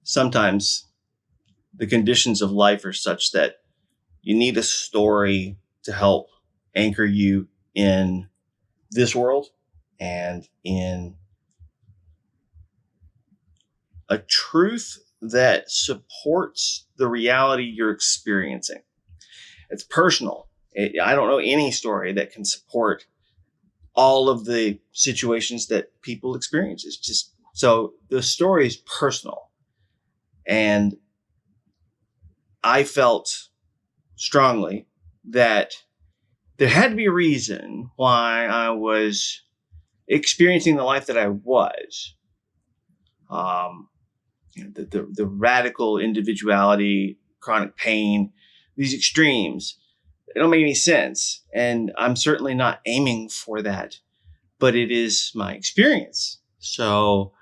sometimes the conditions of life are such that you need a story to help anchor you in this world and in a truth that supports the reality you're experiencing. It's personal. I don't know any story that can support all of the situations that people experience. It's just, so the story is personal. And I felt strongly that there had to be a reason why I was experiencing the life that I was. The radical individuality, chronic pain, these extremes, they don't make any sense. And I'm certainly not aiming for that, but it is my experience. So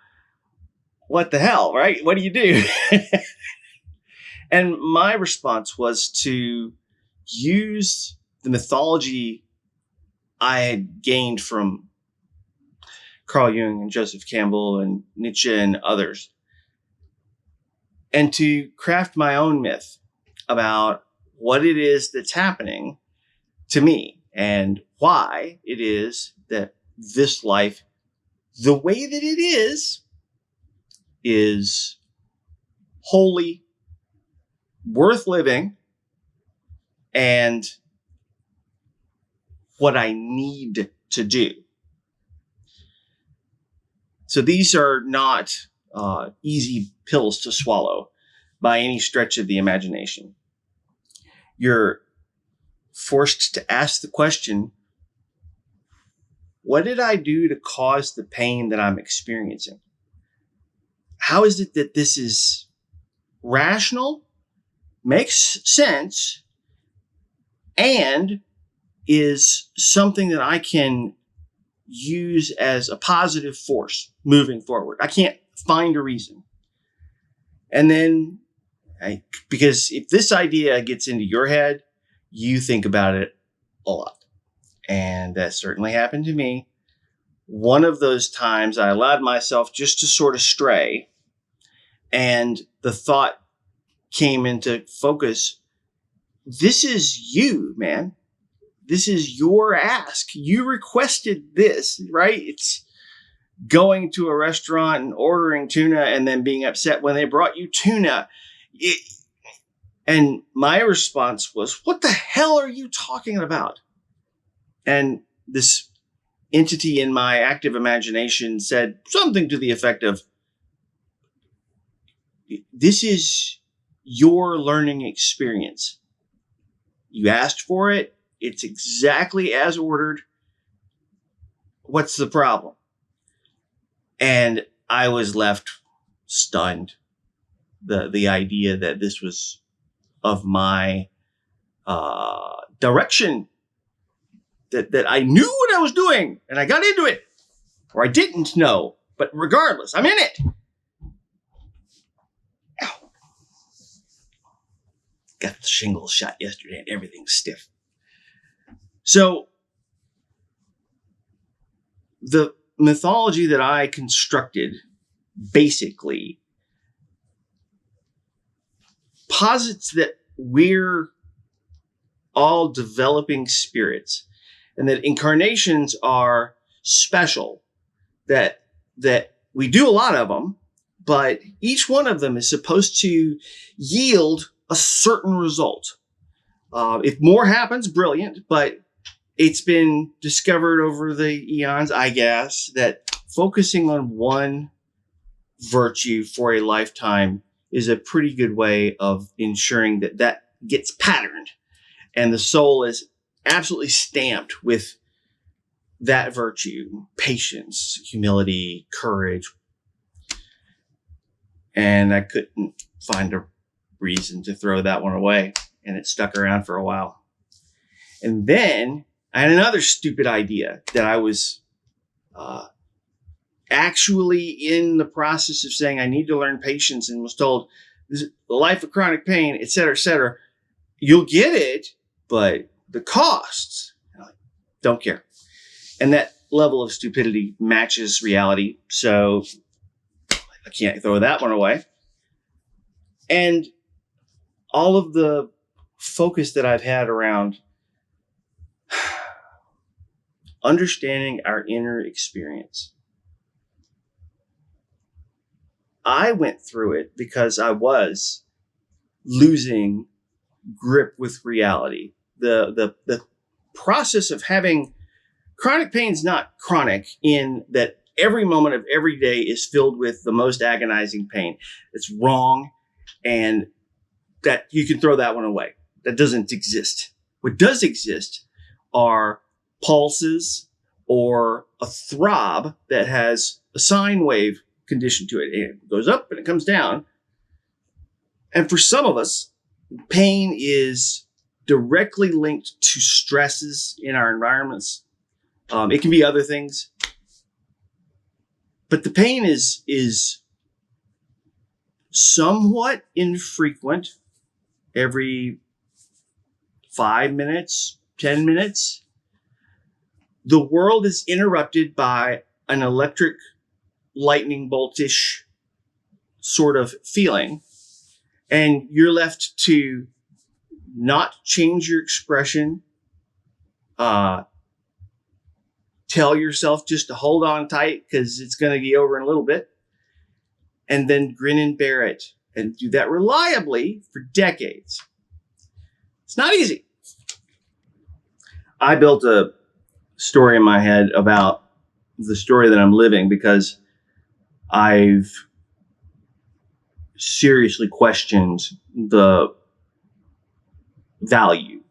what the hell, right? What do you do? And my response was to use the mythology I had gained from Carl Jung and Joseph Campbell and Nietzsche and others, and to craft my own myth about what it is that's happening to me and why it is that this life, the way that it is wholly worth living and what I need to do. So these are not easy pills to swallow by any stretch of the imagination. You're forced to ask the question, what did I do to cause the pain that I'm experiencing? How is it that this is rational, makes sense, and is something that I can use as a positive force moving forward? I can't find a reason. And then, because if this idea gets into your head, you think about it a lot. And that certainly happened to me. One of those times I allowed myself just to sort of stray, and the thought came into focus. This is you, man. This is your ask. You requested this, right? It's going to a restaurant and ordering tuna and then being upset when they brought you tuna. And my response was, what the hell are you talking about? And this entity in my active imagination said something to the effect of, this is your learning experience. You asked for it. It's exactly as ordered. What's the problem? And I was left stunned. The idea that this was of my direction, that I knew what I was doing and I got into it, or I didn't know, but regardless, I'm in it. Ow. Got the shingles shot yesterday and everything's stiff. So the mythology that I constructed basically posits that we're all developing spirits and that incarnations are special, that we do a lot of them, but each one of them is supposed to yield a certain result. If more happens, brilliant, but it's been discovered over the eons, I guess, that focusing on one virtue for a lifetime is a pretty good way of ensuring that that gets patterned and the soul is absolutely stamped with that virtue: patience, humility, courage. And I couldn't find a reason to throw that one away, and it stuck around for a while. And then I had another stupid idea that I was actually in the process of saying I need to learn patience, and was told, this is the life of chronic pain, et cetera, et cetera. You'll get it, but the costs, don't care. And that level of stupidity matches reality. So I can't throw that one away. And all of the focus that I've had around understanding our inner experience. I went through it because I was losing grip with reality. The process of having chronic pain is not chronic in that every moment of every day is filled with the most agonizing pain. It's wrong, and that you can throw that one away. That doesn't exist. What does exist are pulses or a throb that has a sine wave condition to it. It goes up and it comes down. And for some of us, pain is directly linked to stresses in our environments. It can be other things. But the pain is somewhat infrequent, every 5 minutes, 10 minutes. The world is interrupted by an electric lightning boltish sort of feeling. And you're left to not change your expression, tell yourself just to hold on tight because it's going to be over in a little bit, and then grin and bear it, and do that reliably for decades. It's not easy. I built a story in my head about the story that I'm living because I've seriously questioned the value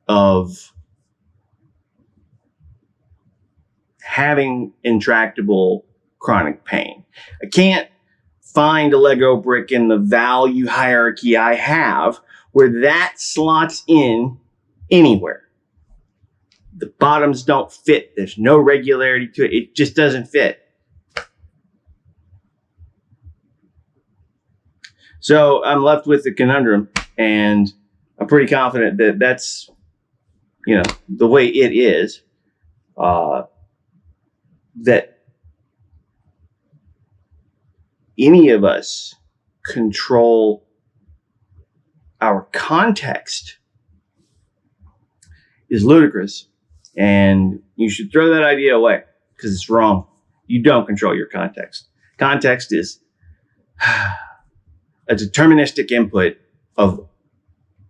of having intractable chronic pain. I can't find a Lego brick in the value hierarchy I have where that slots in anywhere. The bottoms don't fit. There's no regularity to it. It just doesn't fit. So I'm left with the conundrum, and I'm pretty confident that that's, the way it is, that any of us control our context is ludicrous, and you should throw that idea away because it's wrong. You don't control your context. Context is a deterministic input of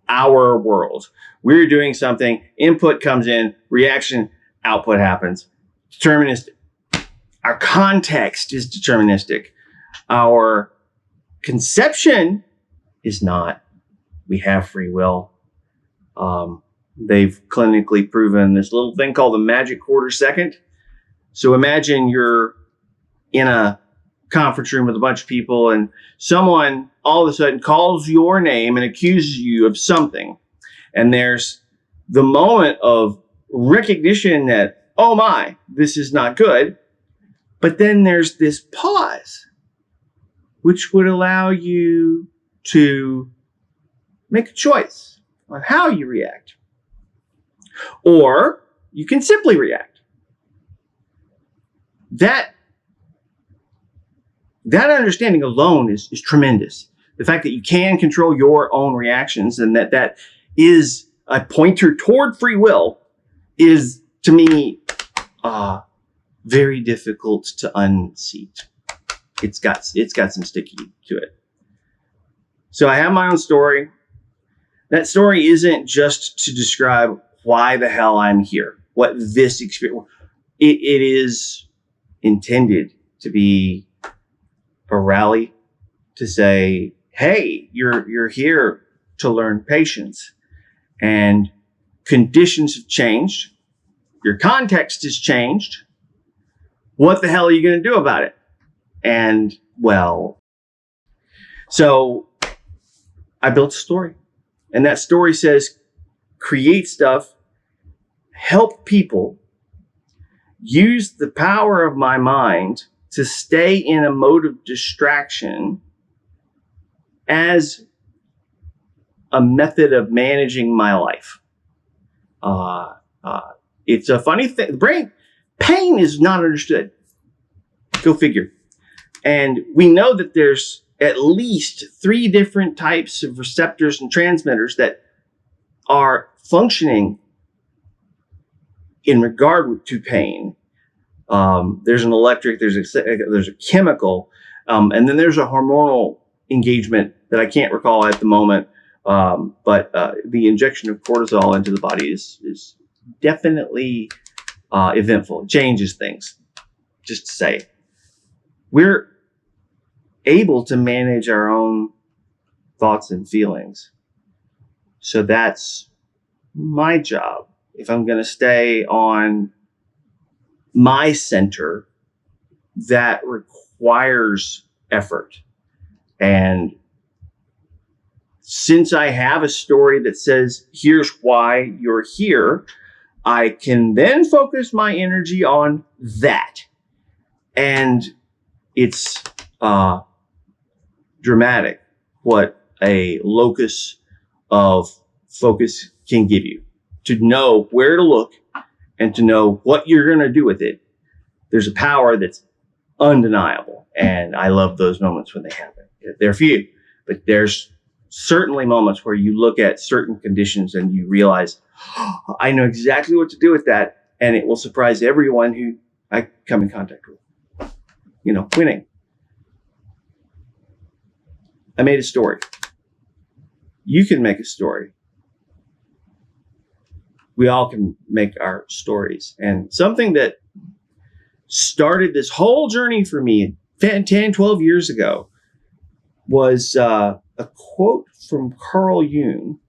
our world. We're doing something, input comes in, reaction, output happens. Deterministic. Our context is deterministic. Our conception is not. We have free will. They've clinically proven this little thing called the magic quarter second. So imagine you're in a conference room with a bunch of people and someone all of a sudden calls your name and accuses you of something. And there's the moment of recognition that, oh my, this is not good. But then there's this pause, which would allow you to make a choice on how you react. Or you can simply react. That understanding alone is tremendous. The fact that you can control your own reactions and that is a pointer toward free will is, to me, very difficult to unseat. It's got some sticky to it. So I have my own story. That story isn't just to describe why the hell I'm here, what this experience. It is intended to be a rally to say, hey, you're here to learn patience, and conditions have changed. Your context has changed. What the hell are you going to do about it? And so I built a story, and that story says, create stuff, help people, use the power of my mind to stay in a mode of distraction as a method of managing my life. It's a funny thing. Pain is not understood. Go figure. And we know that there's at least 3 different types of receptors and transmitters that are functioning in regard to pain. There's an electric, there's a chemical, and then there's a hormonal engagement that I can't recall at the moment. But the injection of cortisol into the body is definitely eventful. It changes things. Just to say, we're able to manage our own thoughts and feelings. So that's my job. If I'm going to stay on my center, that requires effort. And since I have a story that says, here's why you're here, I can then focus my energy on that. And it's dramatic what a locus of focus can give you. To know where to look and to know what you're going to do with it. There's a power that's undeniable. And I love those moments when they happen. They're few, but there's certainly moments where you look at certain conditions and you realize, oh, I know exactly what to do with that. And it will surprise everyone who I come in contact with. Winning. I made a story. You can make a story. We all can make our stories. And something that started this whole journey for me 10, 12 years ago was a quote from Carl Jung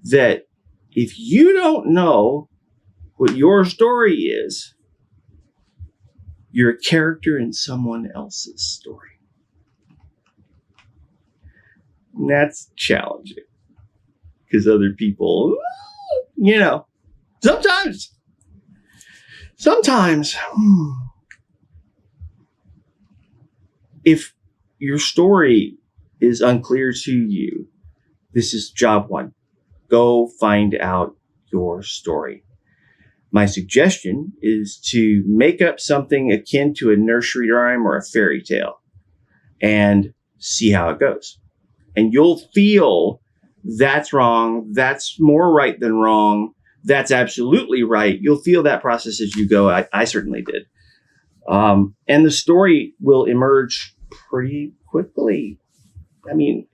that if you don't know what your story is, you're a character in someone else's story. And that's challenging because other people, sometimes, if your story is unclear to you, this is job 1. Go find out your story. My suggestion is to make up something akin to a nursery rhyme or a fairy tale and see how it goes. And you'll feel that's wrong, that's more right than wrong, that's absolutely right. You'll feel that process as you go. I certainly did. And the story will emerge pretty quickly. I mean,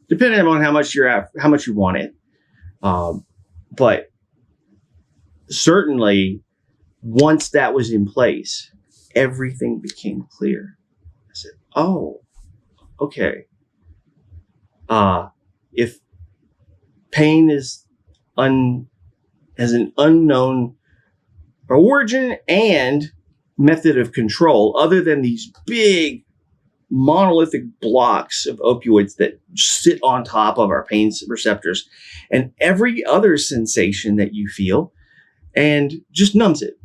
depending on how much you want it. But certainly once that was in place, everything became clear. I said, oh, okay. If pain has an unknown origin and method of control, other than these big monolithic blocks of opioids that sit on top of our pain receptors and every other sensation that you feel, and just numbs it.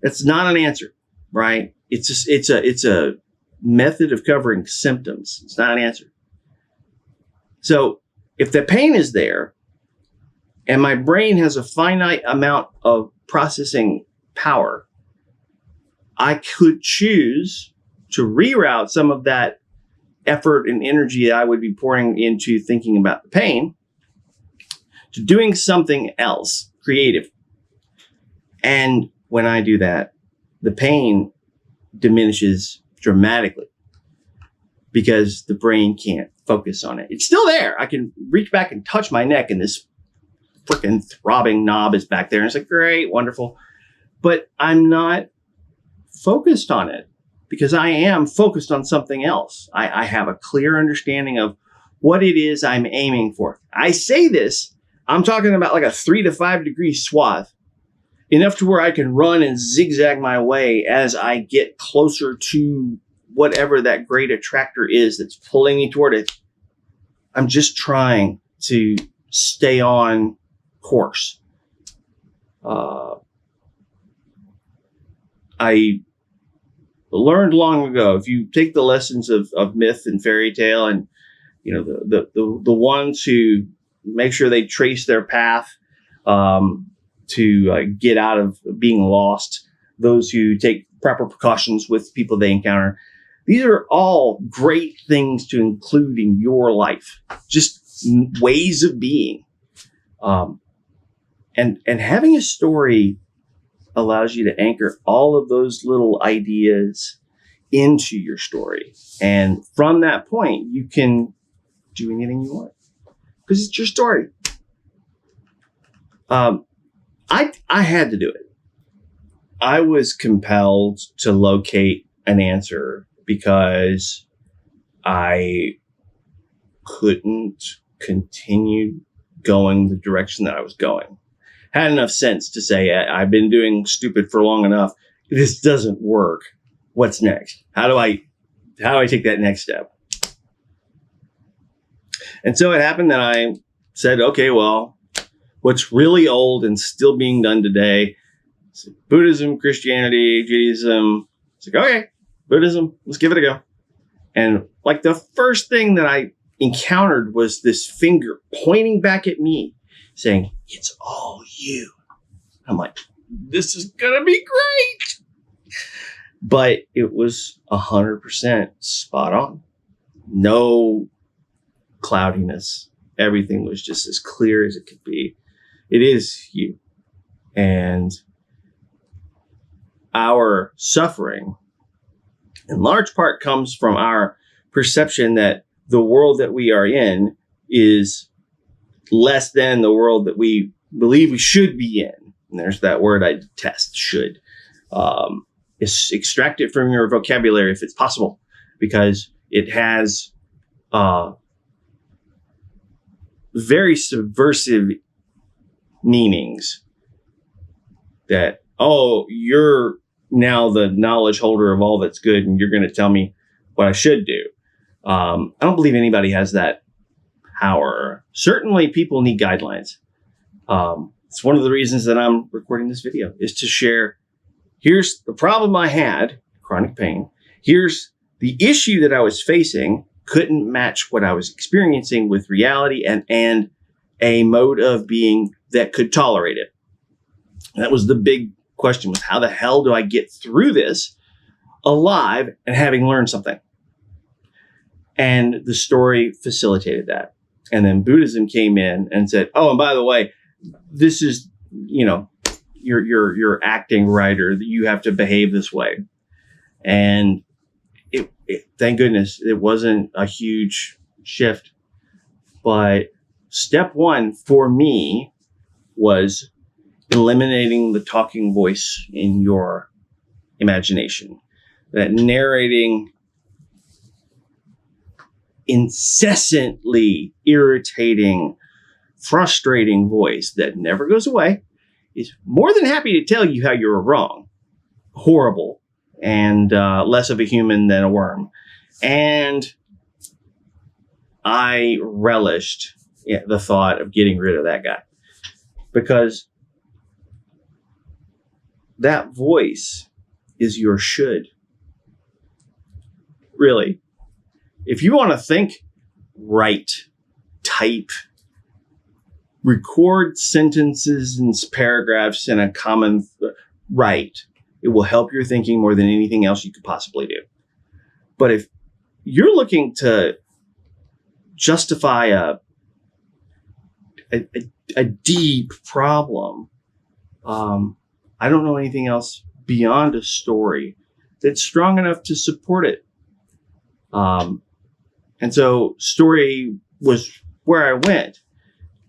That's not an answer, right? It's a method of covering symptoms. It's not an answer. So if the pain is there and my brain has a finite amount of processing power, I could choose to reroute some of that effort and energy that I would be pouring into thinking about the pain to doing something else creative. And when I do that, the pain diminishes dramatically because the brain can't focus on it. It's still there. I can reach back and touch my neck and this freaking throbbing knob is back there. And it's like, great, wonderful. But I'm not focused on it because I am focused on something else. I have a clear understanding of what it is I'm aiming for. I say this, I'm talking about like a 3 to 5 degree swath, enough to where I can run and zigzag my way as I get closer to whatever that great attractor is that's pulling me toward it. I'm just trying to stay on course. I learned long ago, if you take the lessons of myth and fairy tale and, the ones who make sure they trace their path, to get out of being lost, those who take proper precautions with people they encounter, These are all great things to include in your life, just ways of being. And having a story allows you to anchor all of those little ideas into your story. And from that point, you can do anything you want because it's your story. I had to do it. I was compelled to locate an answer because I couldn't continue going the direction that I was going. Had enough sense to say, I've been doing stupid for long enough. This doesn't work. What's next? How do I take that next step? And so it happened that I said, okay, well, what's really old and still being done today is Buddhism, Christianity, Judaism. It's like, okay, Buddhism, let's give it a go. And like the first thing that I encountered was this finger pointing back at me saying, it's all you. I'm like, this is going to be great. But it was 100% spot on. No cloudiness. Everything was just as clear as it could be. It is you. And our suffering in large part comes from our perception that the world that we are in is less than the world that we believe we should be in. And there's that word I detest, should. Extract it from your vocabulary if it's possible, because it has very subversive meanings that, oh, you're now the knowledge holder of all that's good and you're going to tell me what I should do. I don't believe anybody has that power. Certainly people need guidelines. It's one of the reasons that I'm recording this video, is to share, here's the problem I had, chronic pain. Here's the issue that I was facing, couldn't match what I was experiencing with reality and a mode of being that could tolerate it. That was the big question, was how the hell do I get through this alive and having learned something? And the story facilitated that. And then Buddhism came in and said, oh, and by the way, this is, you're acting right, or you have to behave this way. And it thank goodness it wasn't a huge shift. But step one for me was eliminating the talking voice in your imagination, that narrating, incessantly irritating, frustrating voice that never goes away is more than happy to tell you how you were wrong, horrible, and less of a human than a worm. And I relished the thought of getting rid of that guy, because that voice is your should. Really. If you want to think, write, type, record sentences and paragraphs in a common write, it will help your thinking more than anything else you could possibly do. But if you're looking to justify a deep problem, I don't know anything else beyond a story that's strong enough to support it. And so story was where I went.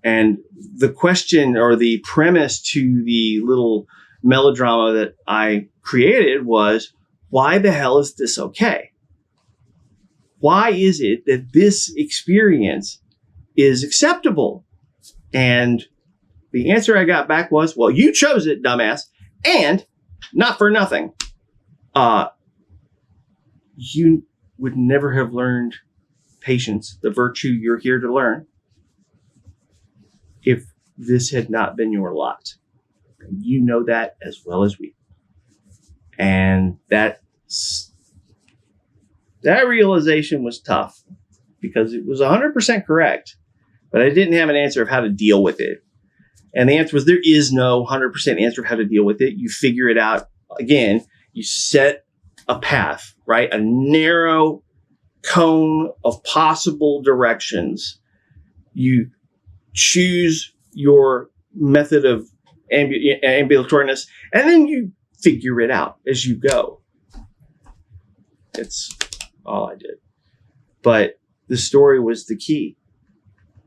And the question or the premise to the little melodrama that I created was, why the hell is this okay? Why is it that this experience is acceptable? And the answer I got back was, well, you chose it, dumbass. And not for nothing, you would never have learned patience, the virtue you're here to learn, if this had not been your lot. You know that as well as we. And that realization was tough, because it was 100% correct, but I didn't have an answer of how to deal with it. And the answer was, there is no 100% answer of how to deal with it. You figure it out. Again, you set a path, right? A narrow cone of possible directions. You choose your method of ambulatoriness, and then you figure it out as you go. It's all I did. But the story was the key,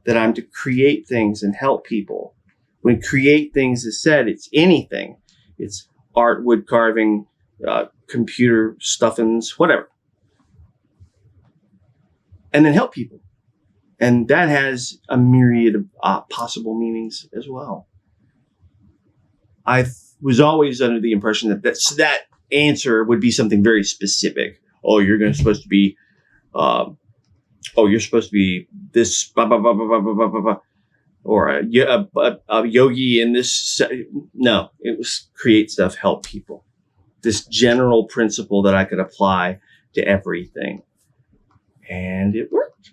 that I'm to create things and help people. When create things is said, it's anything. It's art, wood carving, computer stuffings, whatever. And then help people. And that has a myriad of possible meanings as well. I was always under the impression that that answer would be something very specific. Oh, you're supposed to be, you're supposed to be this, blah, blah, blah, blah, blah, blah, blah, blah, or a yogi in this. No, it was create stuff, help people. This general principle that I could apply to everything. And it worked.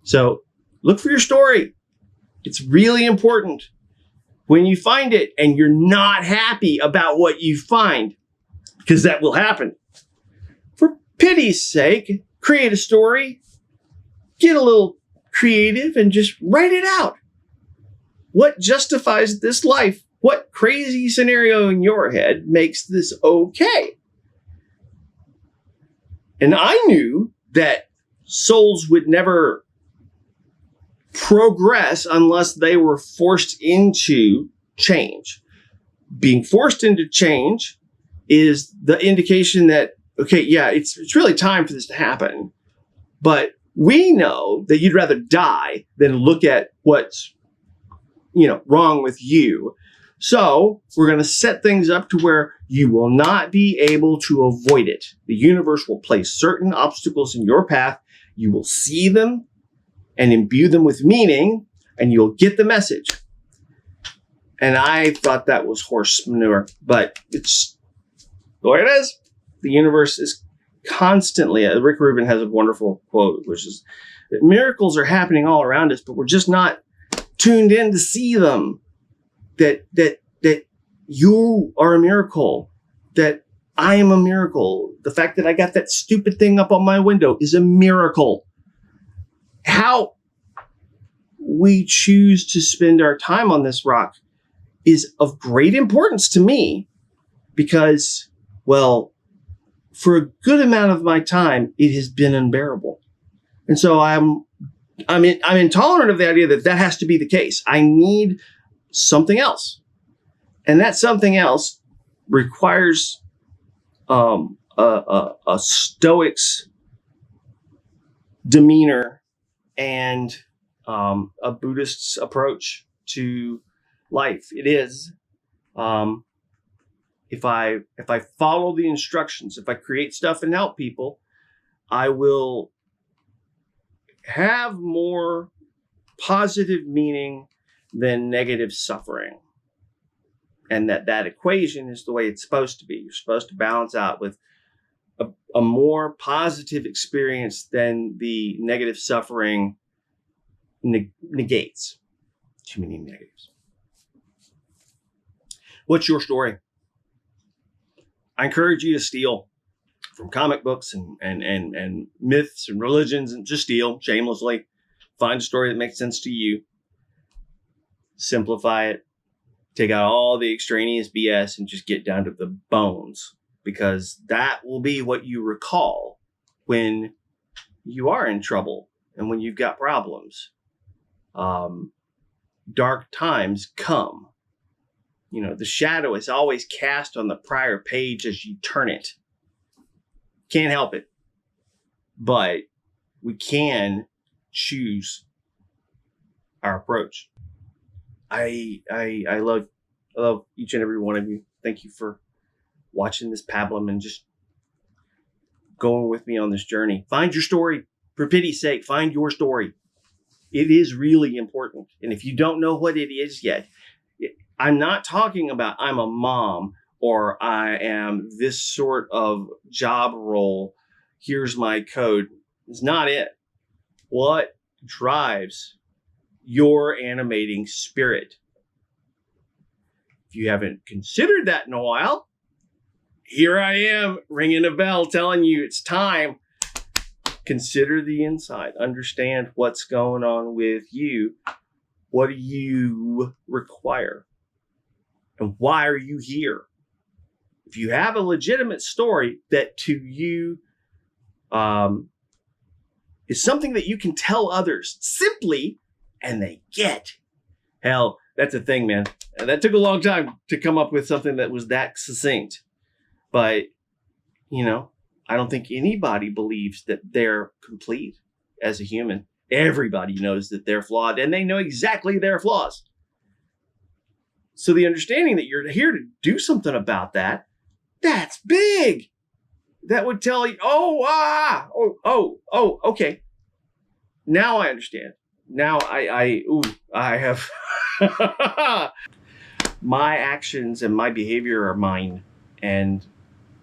So look for your story. It's really important. When you find it and you're not happy about what you find, because that will happen, for pity's sake, create a story, get a little creative, and just write it out. What justifies this life? What crazy scenario in your head makes this okay? And I knew that souls would never progress unless they were forced into change. Being forced into change is the indication that, okay, yeah, it's really time for this to happen. But we know that you'd rather die than look at what's, wrong with you. So we're going to set things up to where you will not be able to avoid it. The universe will place certain obstacles in your path. You will see them and imbue them with meaning, and you'll get the message. And I thought that was horse manure, but it's the way it is. The universe is constantly, Rick Rubin has a wonderful quote, which is that miracles are happening all around us, but we're just not tuned in to see them. That you are a miracle, that I am a miracle. The fact that I got that stupid thing up on my window is a miracle. How we choose to spend our time on this rock is of great importance to me because, well, for a good amount of my time, it has been unbearable. And so I'm intolerant of the idea that has to be the case. I need something else. And that something else requires a stoic's demeanor and a Buddhist's approach to life. It is, if I follow the instructions, if I create stuff and help people, I will have more positive meaning than negative suffering. And that equation is the way it's supposed to be. You're supposed to balance out with a more positive experience than the negative suffering negates. Too many negatives. What's your story? I encourage you to steal from comic books and myths and religions, and just steal shamelessly. Find a story that makes sense to you. Simplify it. Take out all the extraneous BS and just get down to the bones, because that will be what you recall when you are in trouble and when you've got problems. Dark times come. The shadow is always cast on the prior page as you turn it. Can't help it. But we can choose our approach. I love each and every one of you. Thank you for watching this pablum and just going with me on this journey. Find your story. For pity's sake, find your story. It is really important. And if you don't know what it is yet, I'm not talking about I'm a mom or I am this sort of job role. Here's my code. It's not it. What drives your animating spirit? If you haven't considered that in a while, here I am ringing a bell telling you it's time. Consider the inside. Understand what's going on with you. What do you require? And why are you here? If you have a legitimate story that to you is something that you can tell others simply and they get. Hell, that's a thing, man. That took a long time to come up with something that was that succinct. But, I don't think anybody believes that they're complete as a human. Everybody knows that they're flawed and they know exactly their flaws. So the understanding that you're here to do something about that, that's big. That would tell you, okay. Now I understand. Now I have my actions and my behavior are mine and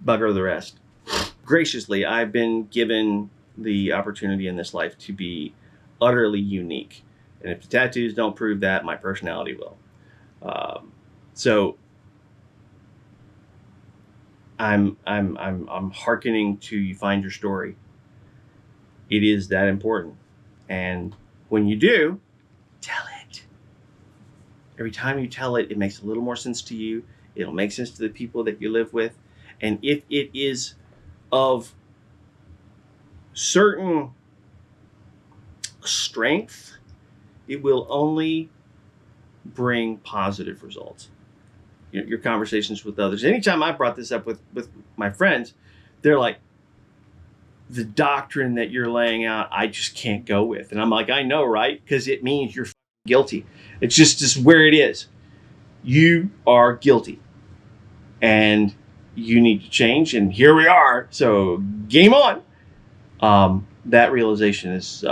bugger the rest. Graciously, I've been given the opportunity in this life to be utterly unique. And if the tattoos don't prove that, my personality will. So I'm hearkening to you find your story. It is that important. And when you do, tell it. Every time you tell it, it makes a little more sense to you. It'll make sense to the people that you live with. And if it is of certain strength, it will only bring positive results. Your conversations with others. Anytime I brought this up with my friends, they're like, the doctrine that you're laying out, I just can't go with. And I'm like, I know, right? Because it means you're guilty. It's just where it is. You are guilty. And you need to change. And here we are. So game on. That realization is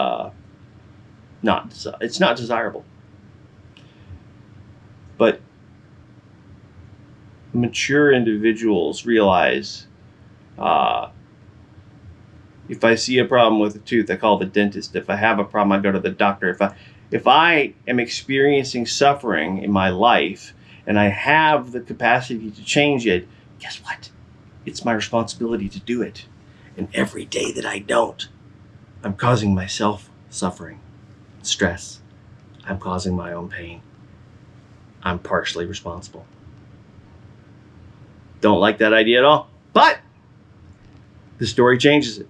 not desirable. But mature individuals realize if I see a problem with a tooth, I call the dentist. If I have a problem, I go to the doctor. If I am experiencing suffering in my life and I have the capacity to change it, guess what? It's my responsibility to do it. And every day that I don't, I'm causing myself suffering, stress. I'm causing my own pain. I'm partially responsible. Don't like that idea at all. But the story changes it.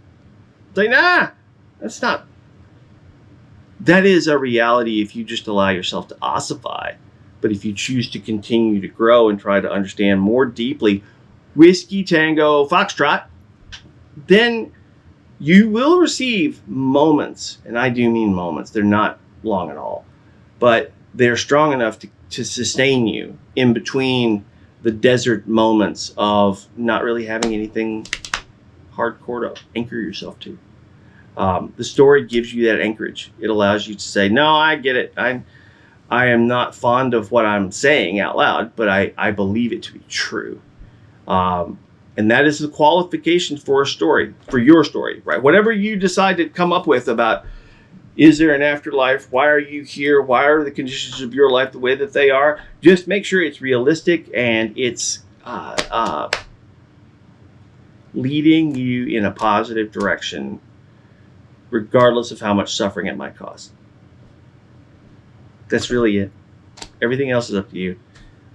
It's like, nah, that's not. That is a reality if you just allow yourself to ossify. But if you choose to continue to grow and try to understand more deeply Whiskey Tango Foxtrot, then you will receive moments, and I do mean moments. They're not long at all, but they're strong enough to sustain you in between the desert moments of not really having anything hardcore to anchor yourself to. The story gives you that anchorage. It allows you to say, no, I get it. I am not fond of what I'm saying out loud, but I believe it to be true. And that is the qualification for a story, for your story, right? Whatever you decide to come up with about, is there an afterlife? Why are you here? Why are the conditions of your life the way that they are? Just make sure it's realistic and it's leading you in a positive direction, regardless of how much suffering it might cause. That's really it. Everything else is up to you.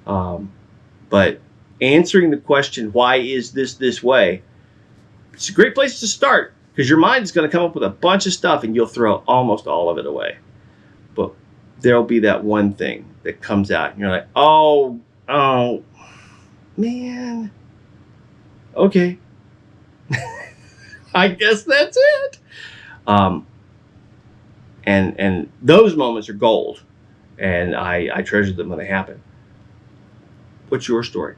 But answering the question, why is this way? It's a great place to start because your mind is going to come up with a bunch of stuff and you'll throw almost all of it away. But there'll be that one thing that comes out and you're like, oh, man. Okay. I guess that's it. And those moments are gold. And I treasure them when they happen. What's your story?